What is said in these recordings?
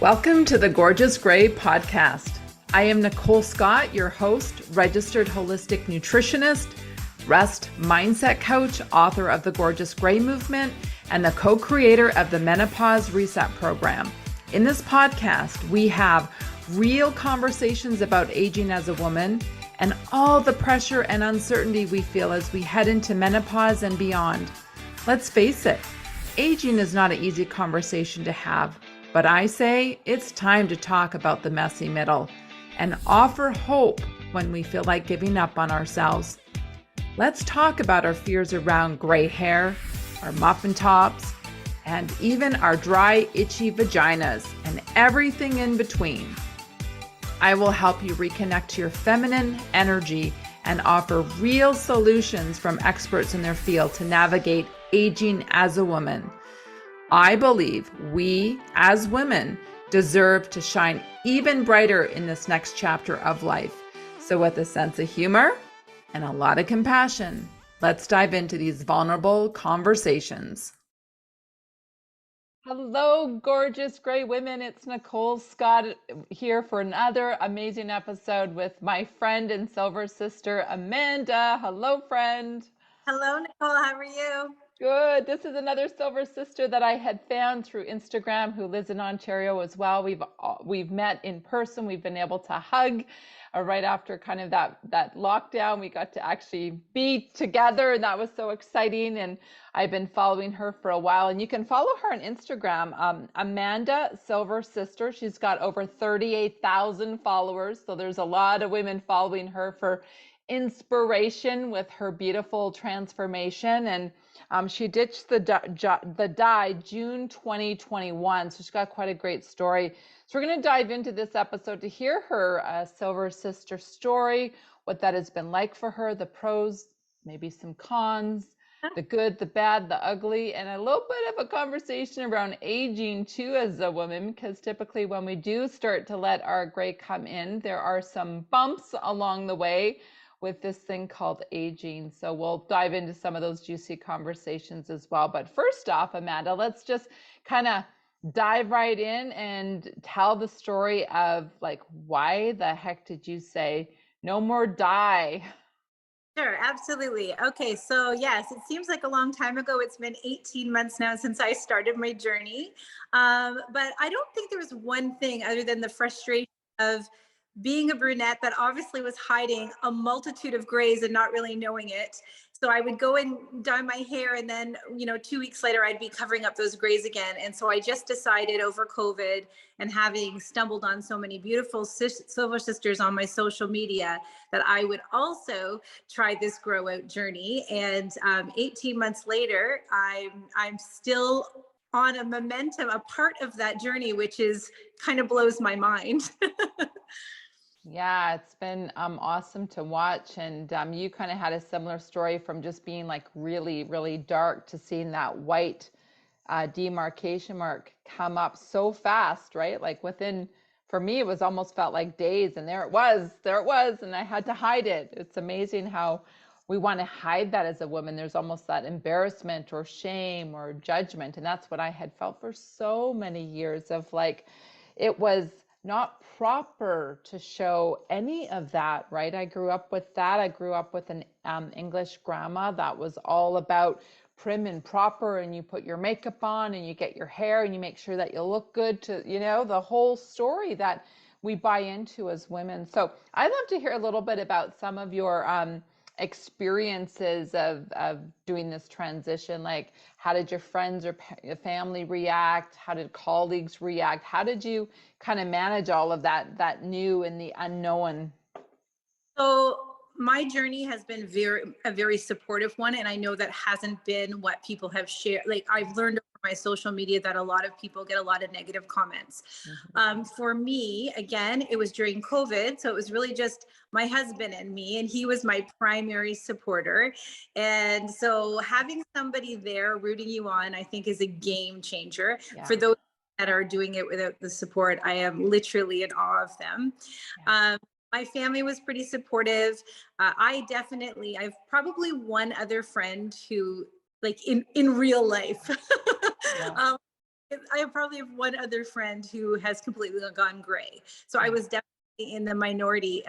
Welcome to the Gorgeous Gray podcast. I am Nicole Scott, your host, registered holistic nutritionist, rest mindset coach, author of the Gorgeous Gray movement, and the co-creator of the Menopause Reset program. In this podcast, we have real conversations about aging as a woman and all the pressure and uncertainty we feel as we head into menopause and beyond. Let's face it, aging is not an easy conversation to have, but I say it's time to talk about the messy middle and offer hope when we feel like giving up on ourselves. Let's talk about our fears around gray hair, our muffin tops, and even our dry, itchy vaginas and everything in between. I will help you reconnect to your feminine energy and offer real solutions from experts in their field to navigate aging as a woman. I believe we, as women, deserve to shine even brighter in this next chapter of life. So with a sense of humor and a lot of compassion, let's dive into these vulnerable conversations. Hello, gorgeous gray women. It's Nicole Scott here for another amazing episode with my friend and silver sister, Amanda. Hello, friend. Hello, Nicole. How are you? Good. This is another silver sister that I had found through Instagram who lives in Ontario as well. We've met in person. We've been able to hug right after kind of that lockdown. We got to actually be together, and that was so exciting. And I've been following her for a while. And you can follow her on Instagram, Amanda Silver Sister. She's got over 38,000 followers. So there's a lot of women following her for inspiration with her beautiful transformation. And she ditched the dye June 2021, so she's got quite a great story. So we're going to dive into this episode to hear her silver sister story, what that has been like for her, the pros, maybe some cons, the good, the bad, the ugly, and a little bit of a conversation around aging too as a woman, because typically when we do start to let our gray come in, there are some bumps along the way with this thing called aging. So we'll dive into some of those juicy conversations as well. But first off, Amanda, let's just kind of dive right in and tell the story of like, why the heck did you say no more dye? Sure, absolutely. Okay, so yes, it seems like a long time ago. It's been 18 months now since I started my journey. But I don't think there was one thing other than the frustration of being a brunette that obviously was hiding a multitude of grays and not really knowing it. So I would go and dye my hair, and then 2 weeks later I'd be covering up those grays again. And so I just decided over COVID and having stumbled on so many beautiful silver sisters on my social media that I would also try this grow out journey. And 18 months later, I'm still on a momentum, a part of that journey, which is kind of blows my mind. Yeah, it's been awesome to watch. And you kind of had a similar story from just being like really, really dark to seeing that white demarcation mark come up so fast, right? Like within, for me, it was almost felt like days, and there it was, and I had to hide it. It's amazing how we want to hide that as a woman. There's almost that embarrassment or shame or judgment. And that's what I had felt for so many years of like, it was not proper to show any of that, right? I grew up with that. I grew up with an English grandma that was all about prim and proper, and you put your makeup on and you get your hair and you make sure that you look good to, the whole story that we buy into as women. So I'd love to hear a little bit about some of your experiences of doing this transition. Like, how did your friends or family react? How did colleagues react? How did you kind of manage all of that new and the unknown? So my journey has been a very supportive one, and I know that hasn't been what people have shared. Like, I've learned over my social media that a lot of people get a lot of negative comments. For me, again, it was during COVID, so it was really just my husband and me, and he was my primary supporter. And so having somebody there rooting you on, I think, is a game changer. Yeah. For those that are doing it without the support, I am literally in awe of them. Yeah. My family was pretty supportive. I've probably one other friend who, like, in real life, Yeah. I probably have one other friend who has completely gone gray. So I Yeah. was definitely in the minority.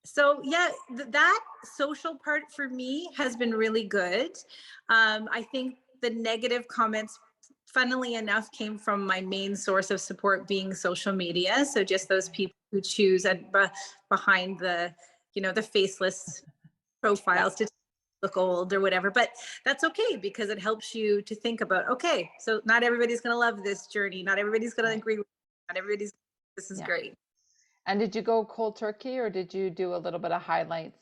So yeah, that social part for me has been really good. I think the negative comments, funnily enough, came from my main source of support being social media. So just those people who choose behind the, the faceless Yeah. profiles to look old or whatever. But that's okay because it helps you to think about, okay, so not everybody's going to love this journey. Not everybody's going to Right. agree with me. Not everybody's, this is Yeah. great. And did you go cold turkey or did you do a little bit of highlights?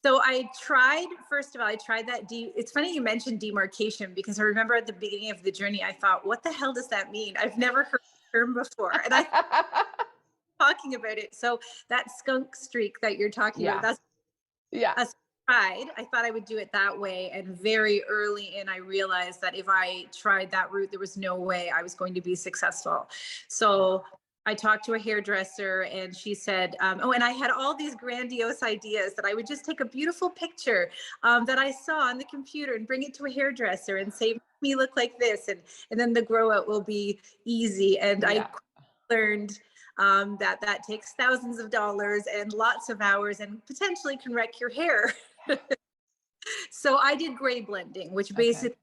So I tried, first of all, I tried that. It's funny you mentioned demarcation because I remember at the beginning of the journey, I thought, what the hell does that mean? I've never heard the term before. And I talking about it. So that skunk streak that you're talking about, Yeah. that's Yeah. a tried. I thought I would do it that way. And very early in, I realized that if I tried that route, there was no way I was going to be successful. Yeah. So I talked to a hairdresser and she said, oh, and I had all these grandiose ideas that I would just take a beautiful picture that I saw on the computer and bring it to a hairdresser and say, me look like this. And then the grow out will be easy. And I Yeah. learned that takes thousands of dollars and lots of hours and potentially can wreck your hair. So I did gray blending, which Okay. basically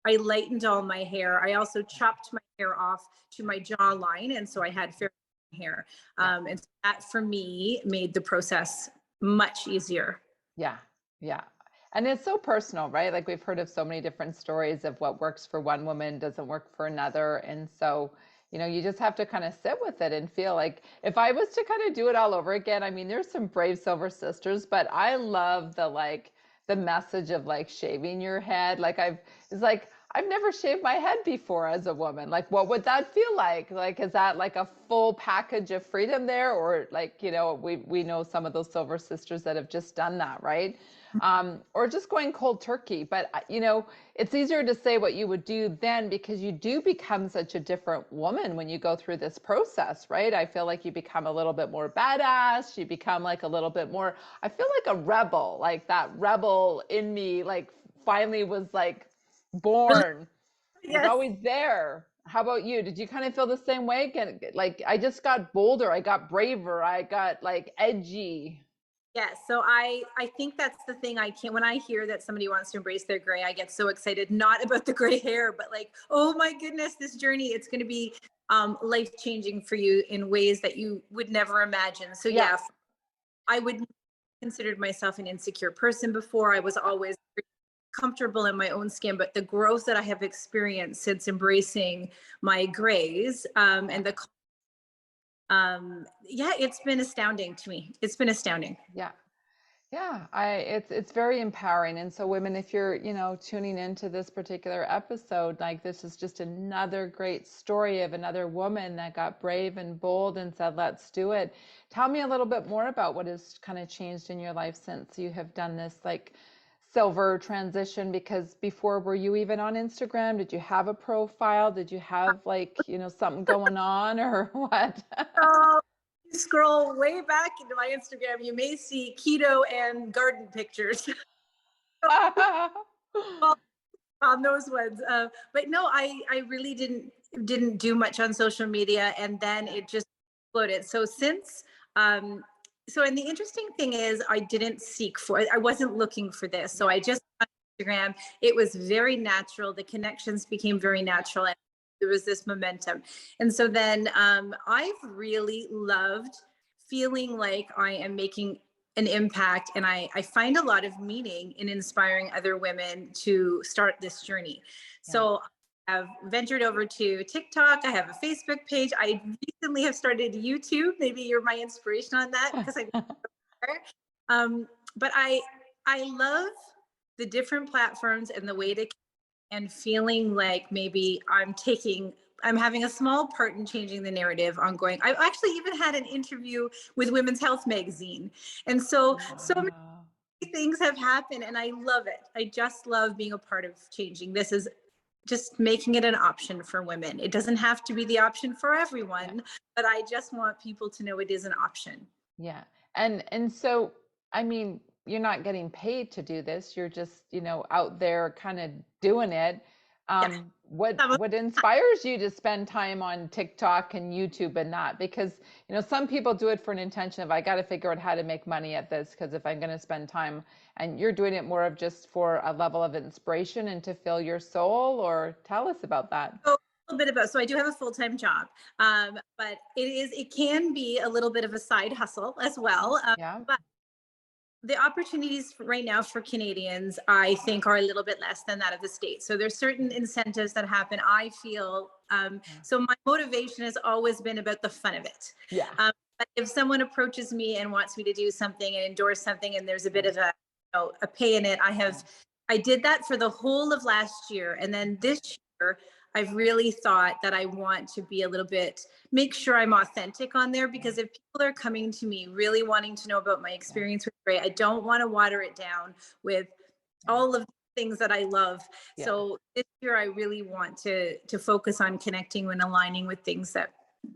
I lightened all my hair. I also chopped my hair off to my jawline, and so I had fair hair. Yeah. And so that for me made the process much easier. Yeah. Yeah. And it's so personal, right? Like we've heard of so many different stories of what works for one woman doesn't work for another. And so, you just have to kind of sit with it and feel like if I was to kind of do it all over again, I mean, there's some brave silver sisters, but I love the message of like shaving your head. It's like, I've never shaved my head before as a woman. Like, what would that feel like? Like, is that like a full package of freedom there? Or like, we know some of those silver sisters that have just done that, right? Or just going cold turkey. But, it's easier to say what you would do then because you do become such a different woman when you go through this process, right? I feel like you become a little bit more badass. You become like a little bit more, I feel like a rebel, like that rebel in me, like finally was like Really? born, was Yes. always there. How about you? Did you kind of feel the same way? Like I just got bolder, I got braver, I got like edgy. Yes. So I think that's the thing I can't when I hear that somebody wants to embrace their gray, I get so excited, not about the gray hair, but like, oh my goodness, this journey, it's going to be life changing for you in ways that you would never imagine. So Yeah. yeah, I would considered myself an insecure person before. I was always comfortable in my own skin, but the growth that I have experienced since embracing my grays Yeah. and the yeah, it's been astounding to me. It's been astounding. Yeah. Yeah, it's very empowering. And so women, if you're, tuning into this particular episode, like this is just another great story of another woman that got brave and bold and said, let's do it. Tell me a little bit more about what has kind of changed in your life since you have done this like silver transition, because before, were you even on Instagram? Did you have a profile? Did you have like, something going on or what? So you scroll way back into my Instagram, you may see keto and garden pictures on those ones. But no, I really didn't do much on social media, and then it just exploded. So since and the interesting thing is, I didn't seek for it. I wasn't looking for this. So Yeah. I just on Instagram. It was very natural. The connections became very natural, and there was this momentum. And so then I've really loved feeling like I am making an impact, and I find a lot of meaning in inspiring other women to start this journey. Yeah. So I've ventured over to TikTok. I have a Facebook page. I recently have started YouTube. Maybe you're my inspiration on that because I'm um, but I love the different platforms and the way to and feeling like maybe I'm having a small part in changing the narrative ongoing. I actually even had an interview with Women's Health magazine. And so many Wow. things have happened and I love it. I just love being a part of changing. This is just making it an option for women. It doesn't have to be the option for Yeah. everyone, but I just want people to know it is an option. Yeah. And so, I mean, you're not getting paid to do this. You're just, out there kind of doing it. Yeah. what Some of- what inspires you to spend time on TikTok and YouTube and not? Because, some people do it for an intention of, I got to figure out how to make money at this, because if I'm going to spend time, and you're doing it more of just for a level of inspiration and to fill your soul, or tell us about that. So a little bit about, so I do have a full-time job, but it can be a little bit of a side hustle as well. Yeah. But the opportunities right now for Canadians, I think, are a little bit less than that of the States. So there's certain incentives that happen. I feel so my motivation has always been about the fun of it. Yeah. But if someone approaches me and wants me to do something and endorse something, and there's a bit Yeah. of a pay in it, I did that for the whole of last year, and then this year I've really thought that I want to be a little bit, make sure I'm authentic on there, because if people are coming to me really wanting to know about my Yeah. experience with Ray, I don't want to water it down with all of the things that I love. Yeah. So this year I really want to focus on connecting and aligning with things that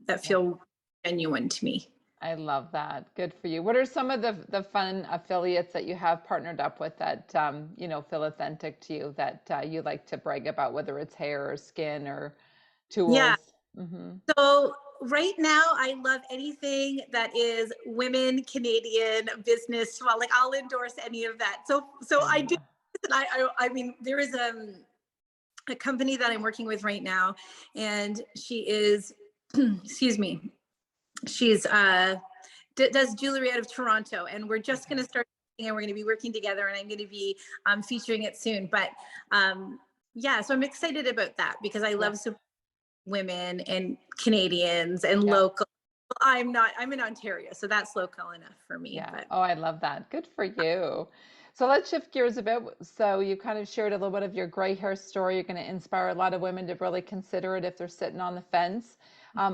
Yeah. feel genuine to me. I love that. Good for you. What are some of the fun affiliates that you have partnered up with that feel authentic to you, that you like to brag about, whether it's hair or skin or Yeah. tools? Hmm. So right now, I love anything that is women Canadian business. Well, like I'll endorse any of that. So I I do. love. And I mean, there is a company that I'm working with right now, and she is, excuse me, she's does jewelry out of Toronto, and we're just going Okay. to start, and we're going to be working together, and I'm going to be featuring it soon. But yeah, so I'm excited about that because I Yeah. love women and Canadians and Yeah. local. I'm in Ontario, so that's local enough for me. Yeah. But Oh, I love that. Good for you. So let's shift gears a bit. So you kind of shared a little bit of your gray hair story. You're going to inspire a lot of women to really consider it if they're sitting on the fence.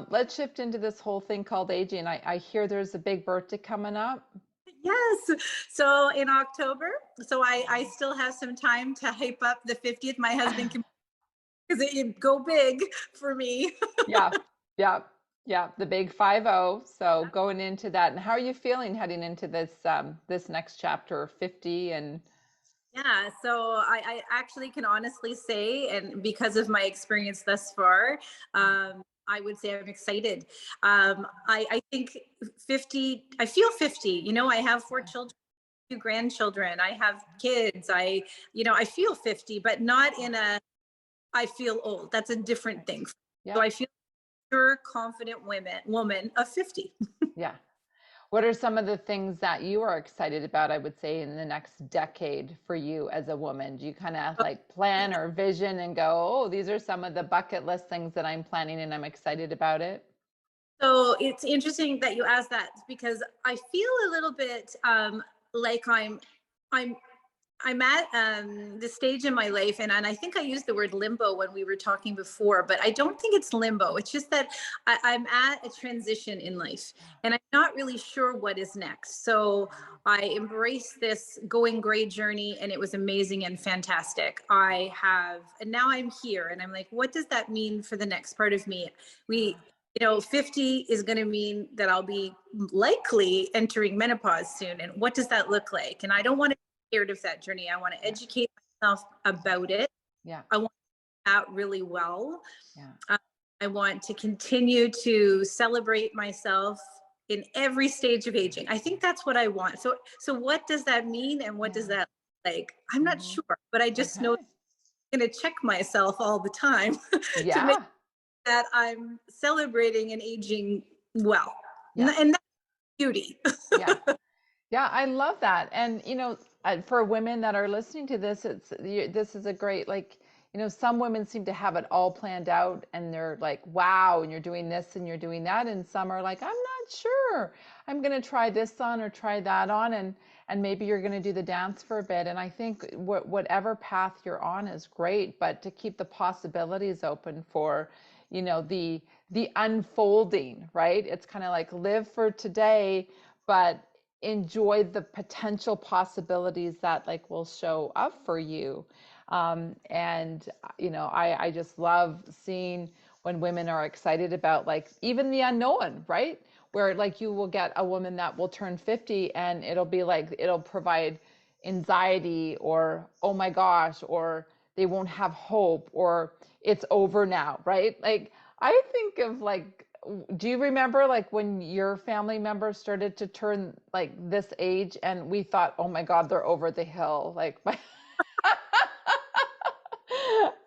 Let's shift into this whole thing called aging. I hear there's a big birthday coming up. yes, so in October, so I still have some time to hype up the 50th. My husband can, because it go big for me. Yeah, yeah, yeah. The big 50. So going into that, and how are you feeling heading into this next chapter, 50? And Yeah, so I actually can honestly say, and because of my experience thus far, I would say I'm excited. I think 50, I feel 50. I have four yeah, children, two grandchildren, I have kids. I feel 50, but not in a, I feel old. That's a different thing. So yeah, I feel sure, confident woman of 50. yeah. What are some of the things that you are excited about, I would say, in the next decade for you as a woman? Do you kind of like plan or vision and go, oh, these are some of the bucket list things that I'm planning and I'm excited about it? So it's interesting that you asked that, because I feel a little bit like I'm I'm at the stage in my life, and I think I used the word limbo when we were talking before, but I don't think it's limbo. It's just that I'm at a transition in life, and I'm not really sure what is next. So I embraced this going gray journey, and it was amazing and fantastic. And now I'm here, and I'm like, what does that mean for the next part of me? We 50 is going to mean that I'll be likely entering menopause soon. And what does that look like? And I don't want to be scared of that journey. I want to Yeah, educate myself about it. yeah, I want that really well. yeah, Uh, I want to continue to celebrate myself in every stage of aging. I think that's what I want. So what does that mean? And what does yeah. that look like? I'm not Hmm. sure, but I just know Okay. I'm going to check myself all the time to make Yeah, that I'm celebrating and aging well. yeah, And that's beauty. yeah. Yeah, I love that. And for women that are listening to this, this is a great, like, some women seem to have it all planned out and they're like, wow, and you're doing this and you're doing that, and some are like, I'm not sure. I'm going to try this on or try that on, and maybe you're going to do the dance for a bit. And I think whatever path you're on is great, but to keep the possibilities open for, the unfolding, right? It's kind of like live for today, but enjoy the potential possibilities that like will show up for you. And I just love seeing when women are excited about like even the unknown, right? Where like you will get a woman that will turn 50 and it'll be like it'll provide anxiety or oh my gosh or they won't have hope, or it's over now, right? Like I think of like, do you remember like when your family members started to turn like this age and we thought, oh my God, they're over the hill. Like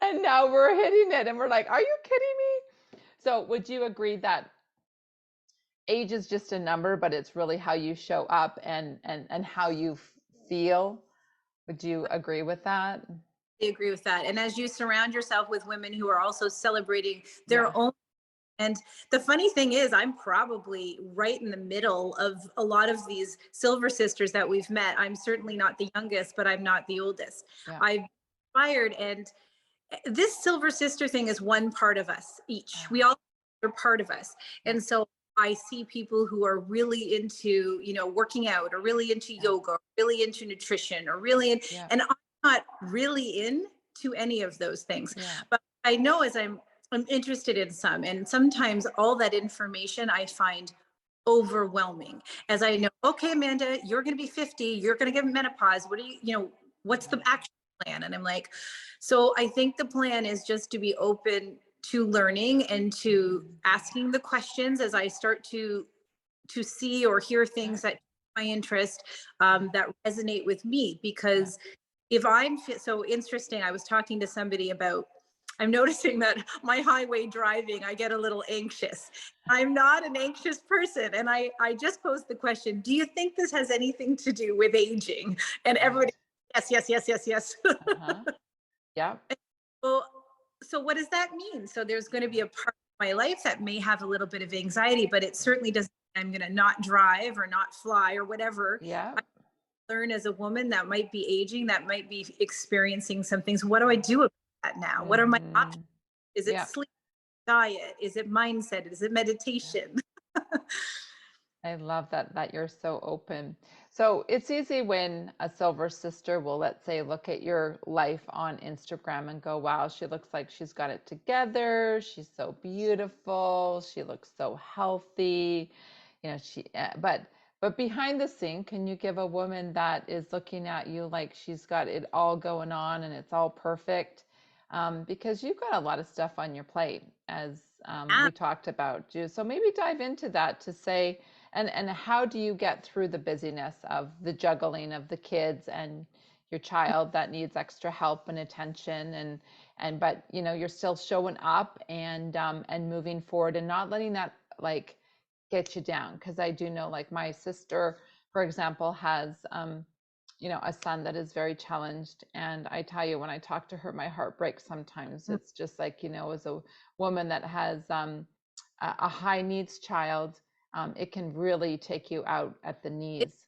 and now we're hitting it and we're like, are you kidding me? So would you agree that age is just a number, but it's really how you show up and how you feel? Would you agree with that? I agree with that. And as you surround yourself with women who are also celebrating Yeah. their own, and the funny thing is, I'm probably right in the middle of a lot of these silver sisters that we've met. I'm certainly not the youngest, but I'm not the oldest. Yeah. I've inspired, and this silver sister thing is one part of us each. We all are part of us. Yeah. And so I see people who are really into, working out, or really into Yeah. yoga, or really into nutrition, or really in, Yeah. and I'm not really into any of those things. Yeah. But I know, as I'm interested in some, and sometimes all that information I find overwhelming, as I know, okay, Amanda, you're going to be 50, you're going to get menopause. What do what's the action plan? And I'm like, so I think the plan is just to be open to learning and to asking the questions as I start to see or hear things that my interest, that resonate with me. Because if I'm so interesting, I was talking to somebody about, I'm noticing that my highway driving, I get a little anxious. I'm not an anxious person. And I just posed the question, do you think this has anything to do with aging? And Right. everybody, yes, yes, yes, yes, yes. Uh-huh. Yeah. Well, so what does that mean? So there's going to be a part of my life that may have a little bit of anxiety, but it certainly doesn't mean I'm going to not drive or not fly or whatever. Yeah. I learn as a woman that might be aging, that might be experiencing some things. What do I do about that now? What are my options? Mm-hmm. Is it Yeah. sleep, diet? Is it mindset? Is it Yeah. meditation? I love that you're so open. So it's easy when a silver sister will, let's say, look at your life on Instagram and go, wow, she looks like she's got it together. She's so beautiful. She looks so healthy. But behind the scene, can you give a woman that is looking at you like she's got it all going on and it's all perfect? Because you've got a lot of stuff on your plate, as Ah, we talked about. So maybe dive into that to say, and how do you get through the busyness of the juggling of the kids and your child that needs extra help and attention, and but you're still showing up and moving forward and not letting that like get you down? Because I do know, like my sister, for example, has a son that is very challenged, and I tell you, when I talk to her, my heart breaks sometimes. It's just like, as a woman that has a high needs child, it can really take you out at the it, knees.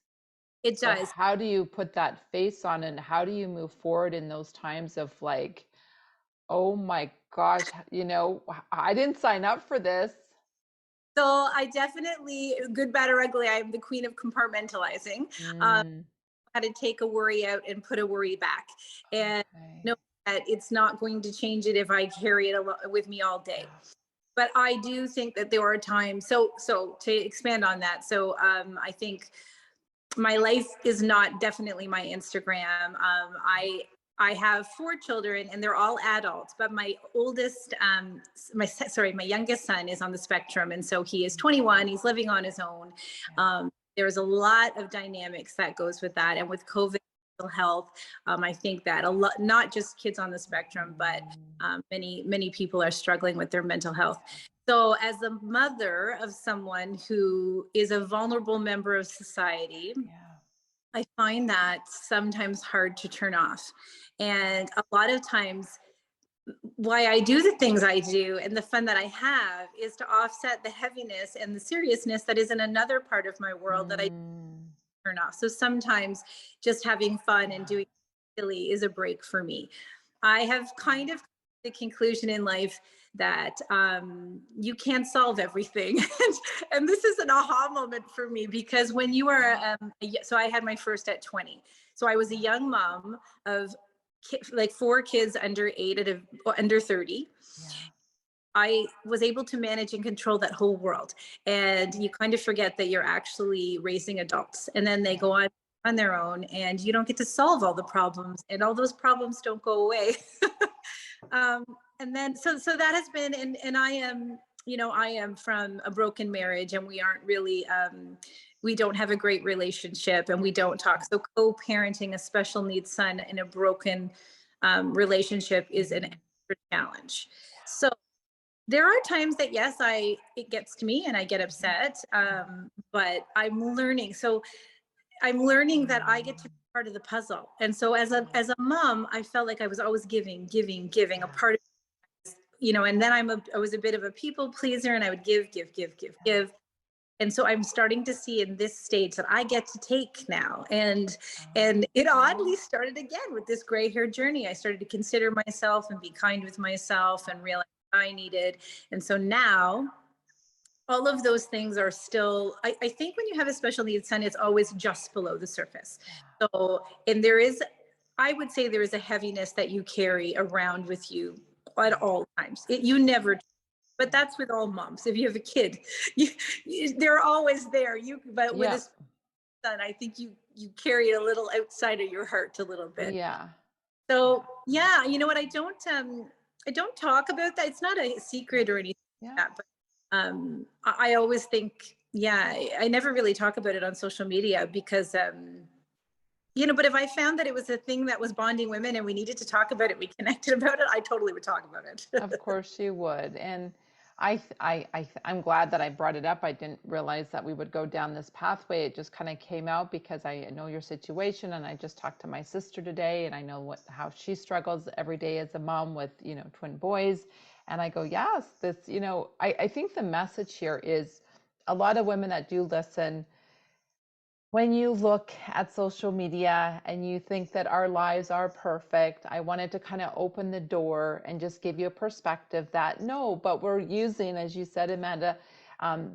it So does. how do you put that face on, and how do you move forward in those times of like, oh my gosh, I didn't sign up for this. So I definitely, good, bad, or ugly, I'm the queen of compartmentalizing. Mm, How to take a worry out and put a worry back, and okay. know that it's not going to change it if I carry it with me all day. Yeah. But I do think that there are times, so to expand on that, so I think my life is not definitely my Instagram. I have 4 children and they're all adults, but my oldest, my youngest son is on the spectrum. And so he is 21, he's living on his own. Yeah. There's a lot of dynamics that goes with that. And with COVID, mental health, I think that a lot, not just kids on the spectrum, but many people are struggling with their mental health. So as a mother of someone who is a vulnerable member of society, Yeah. I find that sometimes hard to turn off. And a lot of times, why I do the things I do and the fun that I have is to offset the heaviness and the seriousness that is in another part of my world that I Mm, turn off. So sometimes just having fun and yeah. doing silly is a break for me. I have Yeah. kind of the conclusion in life that you can't solve everything. And this is an aha moment for me, because when you are, so I had my first at 20. So I was a young mom of like 4 kids under 8 under 30. Yeah. I was able to manage and control that whole world. And you kind of forget that you're actually raising adults. And then they Yeah. go on on their own, and you don't get to solve all the problems, and all those problems don't go away. um, and then so that has been, and I am, I am from a broken marriage, and we aren't really we don't have a great relationship, and we don't talk. So co-parenting a special needs son in a broken relationship is an extra challenge. So there are times that, yes, it gets to me and I get upset, but I'm learning. So I'm learning that I get to be part of the puzzle. And so as a mom, I felt like I was always giving a part of, and then I was a bit of a people pleaser, and I would give. And so I'm starting to see in this stage that I get to take now. And it oddly started again with this gray hair journey. I started to consider myself and be kind with myself and realize I needed. And so now all of those things are still, I think when you have a special needs son, it's always just below the surface. So, and I would say there is a heaviness that you carry around with you at all times. You never, but that's with all moms. If you have a kid, they're always there. But with Yeah. a son, I think you carry it a little outside of your heart a little bit. Yeah. So yeah, you know what? I don't talk about that. It's not a secret or anything like Yeah. that, but I always think, yeah, I never really talk about it on social media because, but if I found that it was a thing that was bonding women and we needed to talk about it, we connected about it, I totally would talk about it. Of course you would. And I'm glad that I brought it up. I didn't realize that we would go down this pathway. It just kind of came out because I know your situation, and I just talked to my sister today, and I know how she struggles every day as a mom with, twin boys. And I go, yes, this, I think the message here is a lot of women that do listen, when you look at social media and you think that our lives are perfect, I wanted to kind of open the door and just give you a perspective that no, but we're using, as you said, Amanda,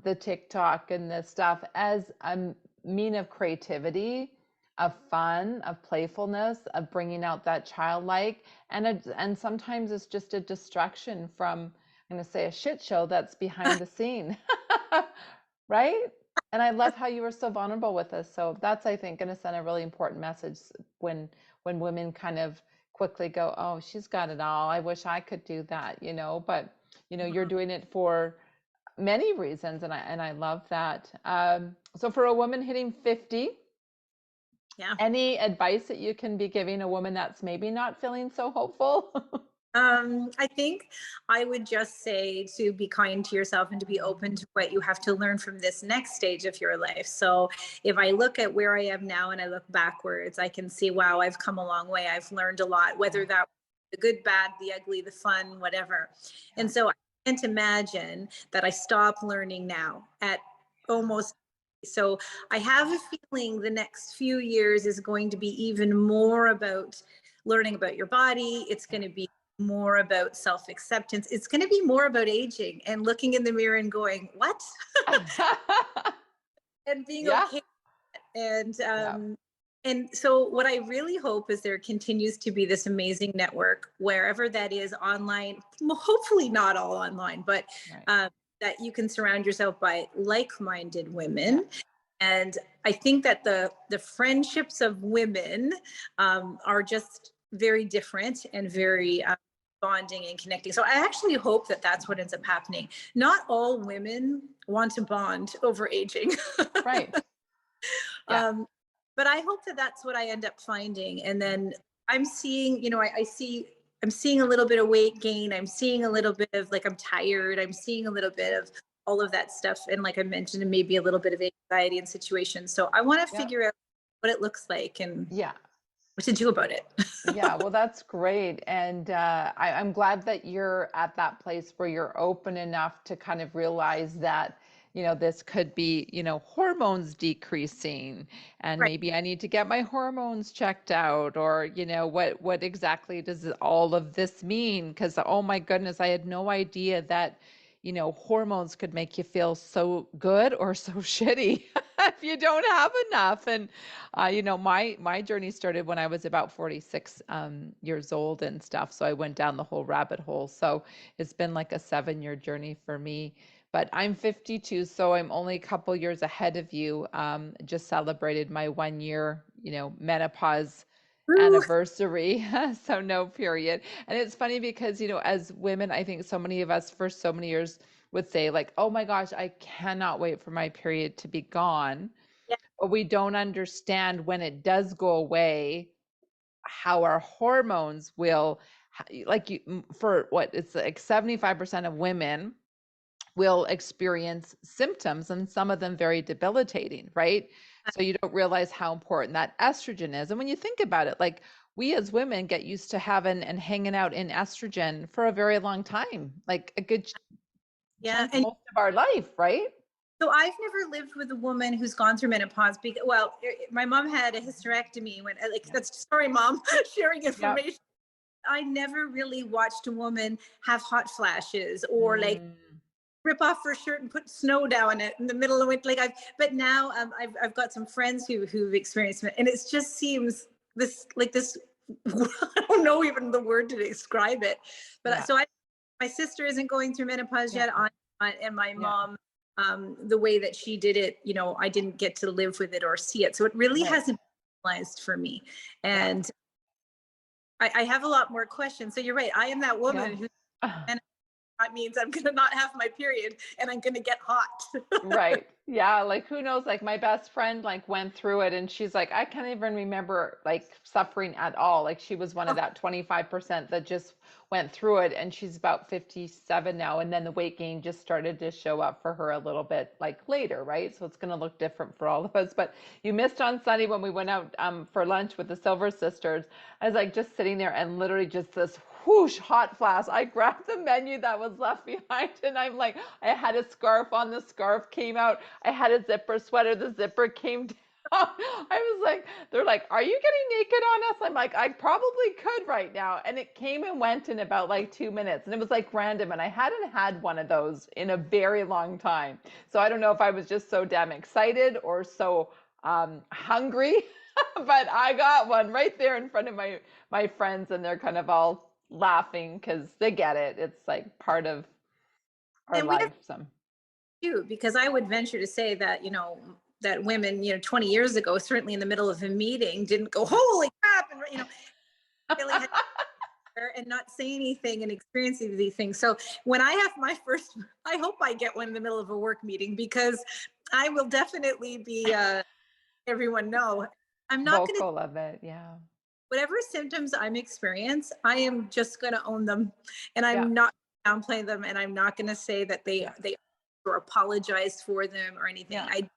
the TikTok and the stuff as a mean of creativity, of fun, of playfulness, of bringing out that childlike, and sometimes it's just a distraction from, I'm going to say, a shit show that's behind the scene, right? And I love how you were so vulnerable with us. So that's, I think, going to send a really important message when women kind of quickly go, "Oh, she's got it all. I wish I could do that," But you're doing it for many reasons, and I love that. So for a woman hitting 50, Yeah. any advice that you can be giving a woman that's maybe not feeling so hopeful? I think I would just say to be kind to yourself and to be open to what you have to learn from this next stage of your life. So if I look at where I am now and I look backwards, I can see, wow, I've come a long way. I've learned a lot, whether that the good, bad, the ugly, the fun, whatever. And so I can't imagine that I stop learning now at almost. So I have a feeling the next few years is going to be even more about learning about your body. It's going to be more about self-acceptance. It's going to be more about aging and looking in the mirror and going, what? And being Yeah. okay. And Yeah. and so what I really hope is there continues to be this amazing network, wherever that is, online, hopefully not all online, but Right. that you can surround yourself by like-minded Yeah. women. And I think that the friendships of women are just very different and very bonding and connecting. So I actually hope that that's what ends up happening. Not all women want to bond over aging. Right. Yeah. But I hope that that's what I end up finding. And then I'm seeing, I'm seeing a little bit of weight gain. I'm seeing a little bit of like, I'm tired. I'm seeing a little bit of all of that stuff. And like I mentioned, maybe a little bit of anxiety in situations. So I want to Yeah. figure out what it looks like and Yeah. what to do about it. Yeah, well, that's great. And I'm glad that you're at that place where you're open enough to kind of realize that, this could be, hormones decreasing, and Right. maybe I need to get my hormones checked out, or, what exactly does all of this mean? Because, oh my goodness, I had no idea that, hormones could make you feel so good or so shitty. if you don't have enough. And my journey started when I was about 46 years old and stuff. So I went down the whole rabbit hole. So it's been like a 7-year journey for me. But I'm 52, so I'm only a couple years ahead of you. Just celebrated my 1 year, menopause Woo. anniversary. So no period. And it's funny because, as women, I think so many of us for so many years would say like, oh my gosh, I cannot wait for my period to be gone. Yeah, But we don't understand when it does go away, how our hormones will, like for what it's like 75% of women will experience symptoms, and some of them very debilitating, right? So you don't realize how important that estrogen is. And when you think about it, like we as women get used to having and hanging out in estrogen for a very long time, like a good yeah. chunk, And most of our life, right? so I've never lived with a woman who's gone through menopause because, well, my mom had a hysterectomy when, like, Yeah. that's, sorry, mom, sharing Yeah. information. I never really watched a woman have hot flashes or like Mm, rip off her shirt and put snow down it in the middle of winter. Like but now I've got some friends who've experienced it, and it just seems this like this. I don't know even the word to describe it, but yeah. so my sister isn't going through menopause Yeah. yet, and my Yeah. mom, the way that she did it, I didn't get to live with it or see it, so it really Right. hasn't been realized for me, Yeah. and I have a lot more questions. So you're right, I am that Yeah. woman who, and that means I'm gonna not have my period and I'm gonna get hot. Right. Yeah. Like who knows? Like my best friend like went through it and she's like, I can't even remember like suffering at all. Like she was one of Oh, that 25% that just went through it, and she's about 57 now. And then the weight gain just started to show up for her a little bit like later, right? So it's going to look different for all of us. But you missed on Sunday when we went out for lunch with the Silver Sisters. I was like just sitting there and literally just this whoosh hot flash. I grabbed the menu that was left behind and I'm like, I had a scarf on, the scarf came out. I had a zipper sweater, the zipper came down. I was like, they're like, are you getting naked on us? I'm like, I probably could right now. And it came and went in about like 2 minutes. And it was like random. And I hadn't had one of those in a very long time. So I don't know if I was just so damn excited or so hungry, but I got one right there in front of my friends, and they're kind of all laughing because they get it. It's like part of our and we have life. So to, because I would venture to say that, that women, 20 years ago, certainly in the middle of a meeting, didn't go, holy crap, and, really had and not say anything and experience these things. So when I have my first, I hope I get one in the middle of a work meeting, because I will definitely be, everyone know, I'm not going to, vocal of it. Yeah. whatever symptoms I'm experience, I am just going to own them, and Yeah. I'm not downplay them, and I'm not going to say that Yeah. they or apologize for them or anything. Yeah. I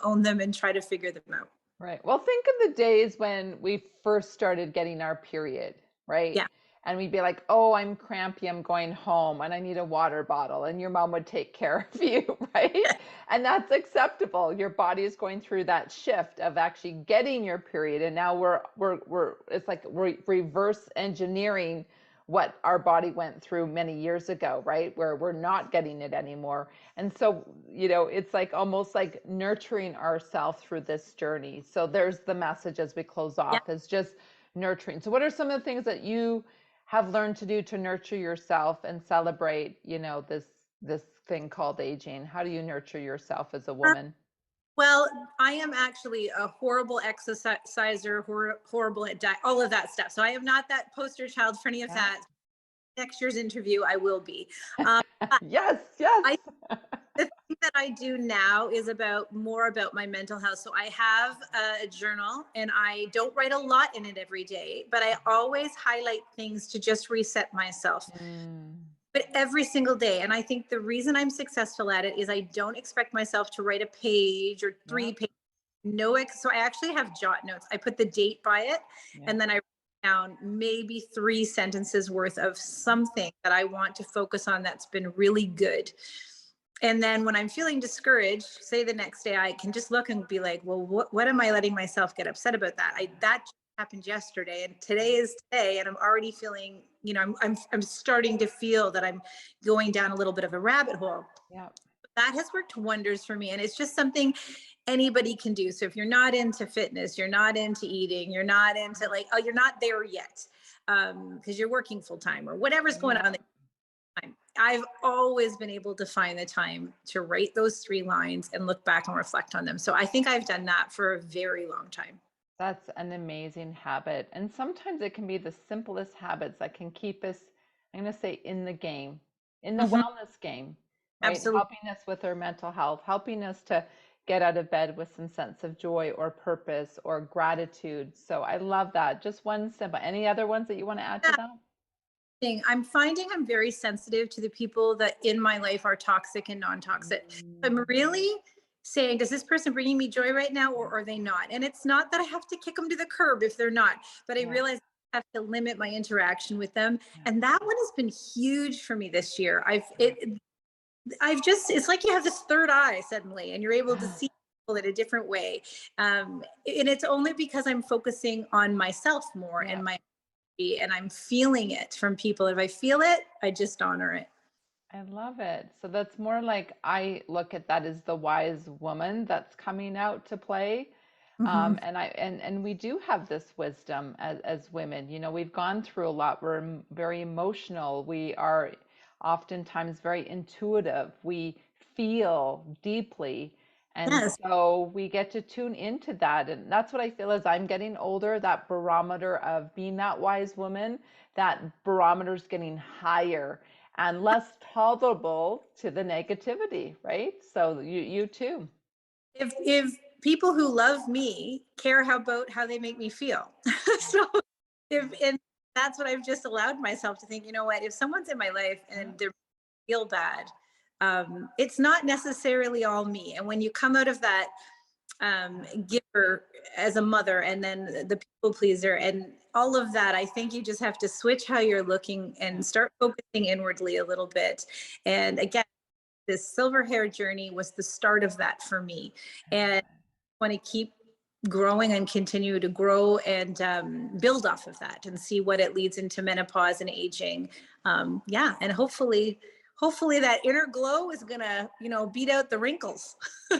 own them and try to figure them out. Right. Well, think of the days when we first started getting our period, right? Yeah. And we'd be like, oh, I'm crampy, I'm going home, and I need a water bottle. And your mom would take care of you, right? And that's acceptable. Your body is going through that shift of actually getting your period. And now it's like we're reverse engineering what our body went through many years ago, right? Where we're not getting it anymore. And so, it's like almost like nurturing ourselves through this journey. So there's the message as we close Yeah. off, is just nurturing. So what are some of the things that you have learned to do to nurture yourself and celebrate, this thing called aging? How do you nurture yourself as a woman? Well, I am actually a horrible exerciser, horrible at diet, all of that stuff. So I am not that poster child for any of Yeah. that. Next year's interview, I will be. Um, Yes, yes. I The thing that I do now is more about my mental health. So I have a journal, and I don't write a lot in it every day, but I always highlight things to just reset myself. Mm, But every single day. And I think the reason I'm successful at it is I don't expect myself to write a page or yeah, 3 pages. No, so I actually have jot notes. I put the date by it, yeah, and then I write down maybe 3 sentences worth of something that I want to focus on that's been really good. And then when I'm feeling discouraged, say the next day, I can just look and be like, well, what am I letting myself get upset about that? That just happened yesterday, and today is today. And I'm already feeling, I'm starting to feel that I'm going down a little bit of a rabbit hole. yeah. that has worked wonders for me. And it's just something anybody can do. So if you're not into fitness, you're not into eating, you're not into like, oh, you're not there yet because you're working full time or whatever's going Yeah. on. I've always been able to find the time to write those 3 lines and look back and reflect on them. So I think I've done that for a very long time. That's an amazing habit. And sometimes it can be the simplest habits that can keep us, I'm going to say, in the game, in the Mhm. wellness game, right? Absolutely. Helping us with our mental health, helping us to get out of bed with some sense of joy or purpose or gratitude. So I love that. Just one simple. Any other ones that you want to add to that? I'm finding I'm very sensitive to the people that in my life are toxic and non-toxic. I'm Mm, really saying, does this person bringing me joy right now or are they not? And it's not that I have to kick them to the curb if they're not, but I yeah, realize I have to limit my interaction with them. yeah, And that one has been huge for me this year. yeah, I've just, it's like you have this third eye suddenly and you're able to yeah, see people in a different way. And it's only because I'm focusing on myself more yeah. and my and I'm feeling it from people. If I feel it, I just honor it. I love it. So that's more like I look at that as the wise woman that's coming out to play. Mhm. And we do have this wisdom as women. You know, we've gone through a lot. We're very emotional. We are oftentimes very intuitive. We feel deeply. And Yes. so we get to tune into that. And that's what I feel as I'm getting older, that barometer of being that wise woman, that barometer's getting higher and less tolerable to the negativity, right? So you too. If people who love me care about how they make me feel. So if and that's what I've just allowed myself to think, you know what, if someone's in my life Yeah. and they feel bad, it's not necessarily all me. And when you come out of that giver as a mother and then the people pleaser and all of that, I think you just have to switch how you're looking Yeah. and start focusing inwardly a little bit. And again, this silver hair journey was the start of that for me. And I want to keep growing and continue to grow and build off of that and see what it leads into menopause and aging. Yeah, and hopefully that inner glow is gonna, beat out the wrinkles.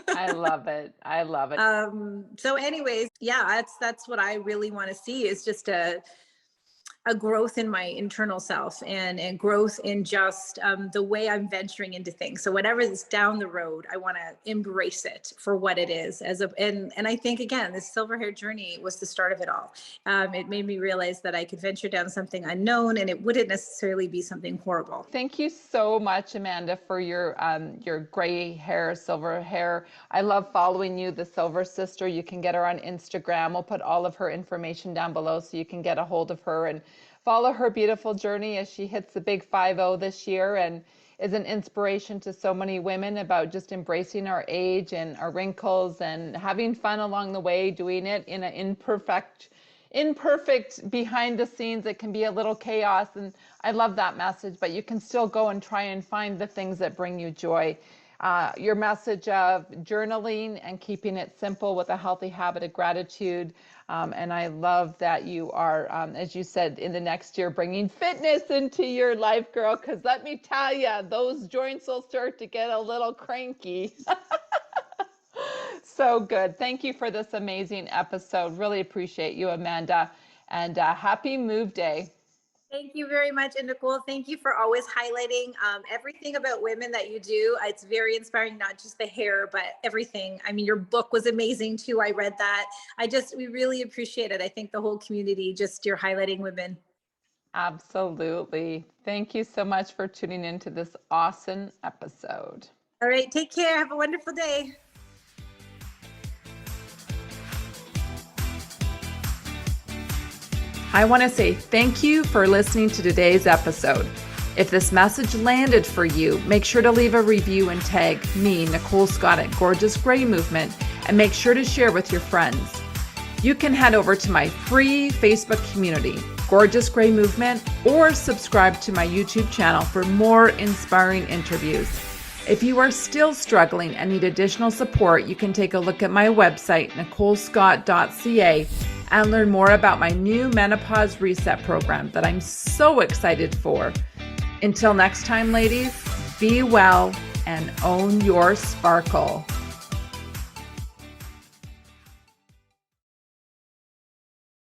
I love it. I love it. So anyways, yeah, that's what I really want to see is just a growth in my internal self and growth in just the way I'm venturing into things. So whatever is down the road, I want to embrace it for what it is. And I think again, this silver hair journey was the start of it all. It made me realize that I could venture down something unknown, and it wouldn't necessarily be something horrible. Thank you so much, Amanda, for your gray hair, silver hair. I love following you, the Silver Sister. You can get her on Instagram. We'll put all of her information down below so you can get a hold of her and follow her beautiful journey as she hits the big 50 this year and is an inspiration to so many women about just embracing our age and our wrinkles and having fun along the way, doing it in an imperfect behind the scenes. It can be a little chaos, and I love that message, but you can still go and try and find the things that bring you joy. Your message of journaling and keeping it simple with a healthy habit of gratitude. And I love that you are, as you said, in the next year, bringing fitness into your life, girl, because let me tell you, those joints will start to get a little cranky. So good. Thank you for this amazing episode. Really appreciate you, Amanda. And happy Move Day. Thank you very much. And Nicole, thank you for always highlighting everything about women that you do. It's very inspiring, not just the hair, but everything. I mean, your book was amazing too. I read that. We really appreciate it. I think the whole community, just you're highlighting women. Absolutely. Thank you so much for tuning into this awesome episode. All right. Take care. Have a wonderful day. I want to say thank you for listening to today's episode. If this message landed for you, make sure to leave a review and tag me, Nicole Scott at Gorgeous Gray Movement, and make sure to share with your friends. You can head over to my free Facebook community, Gorgeous Gray Movement, or subscribe to my YouTube channel for more inspiring interviews. If you are still struggling and need additional support, you can take a look at my website, nicolescott.ca, and learn more about my new Menopause Reset program that I'm so excited for. Until next time, ladies, be well, and own your sparkle.